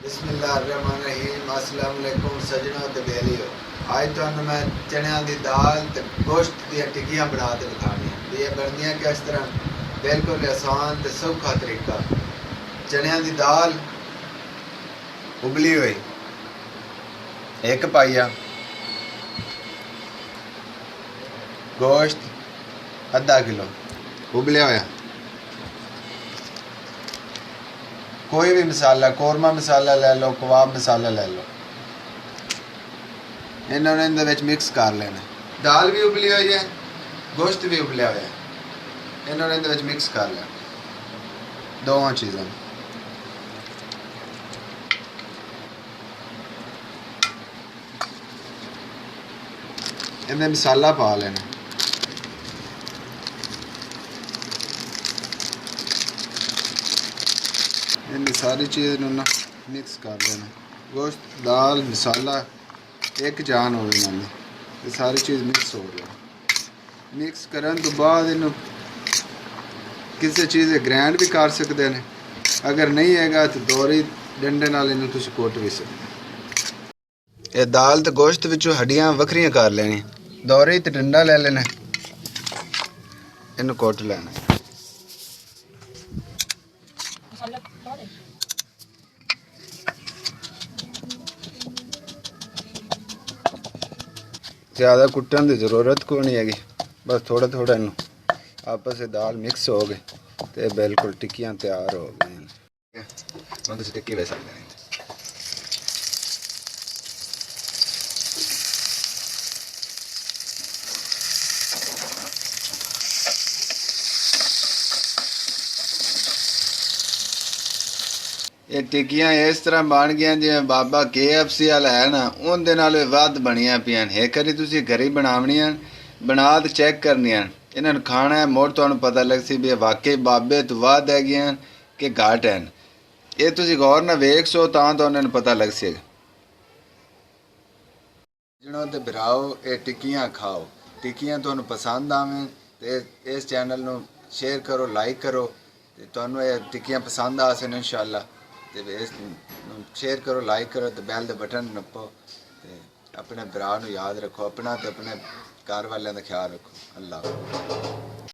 बिस्मिल्लाहिर्रहमानिर्रहीम। अस्सलाम वालेकुम सजनों ते बेलियो। आज तुहानू मैं चनिया दी दाल ते गोश्त दी टिक्कियां बना के दिखानियां। ये बनदियां किस तरह, बिल्कुल आसान ते सौखा तरीका। चनिया दी दाल उबली हुई एक पाइया, गोश्त आधा किलो उबलिया होया, कोई भी मसाला, कौरमा मसाला ले लो, कबाब मसाला ले लो, इन्होंने मिक्स कर लेना। दाल भी उबली हुई है, गोश्त भी उबलिया हुआ है, इन्होंने मिक्स कर लेना दोनों चीज़ें। इन्हें मसाला पा लेना, इन सारी चीज़ ना मिक्स कर लेना। गोश्त, दाल, मसाला एक जान हो ये सारी चीज़ मिक्स हो गया। मिक्स करने तो बाद इन किसी चीज़ ग्रैंड भी कर सकते हैं, अगर नहीं हैगा तो दोरी डंडे नाल इन्हू तुसीं कुट भी सकते। ये दाल तो गोश्त विचों हड्डियां वखरियां कर लेनी, दोरी ते डंडा ले लेना, इन्हू कुट लेना। ज़्यादा कुटन की जरूरत को नहीं हैगी, बस थोड़ा थोड़ा इनू आपस में दाल मिक्स हो गई तो बिल्कुल टिक्कियां तैयार हो गई। हम टिक्की वे सकते हैं। ये टिक्कियां इस तरह बन गई जिवें बाबा KFC वाला है ना, उनदे नाल वध बनिया पियां। एक बारी तुसीं घरे बनावणियां, बना के चेक करनियां, इन्हां खाना है, मुड़ तुहानूं पता लग सी भी वाकई बाबे तो वध हैगियां कि घट हैं। ये तुसीं गौर नाल वेख सो तां तुहानूं पता लग सी। जिन्हों ते भराओ ये टिक्कियां खाओ, टिक्कियां तुहानूं पसंद आवें ते इस चैनल नूं शेयर करो, लाइक करो, ते तुहानूं ये टिक्कियां पसंद आ सन इंशाअल्लाह। तो इस शेयर करो, लाइक करो, तो बैल के बटन नप्पो, तो अपने भरा याद रखो, अपना तो अपने घर वालों का ख्याल रखो। अल्लाह।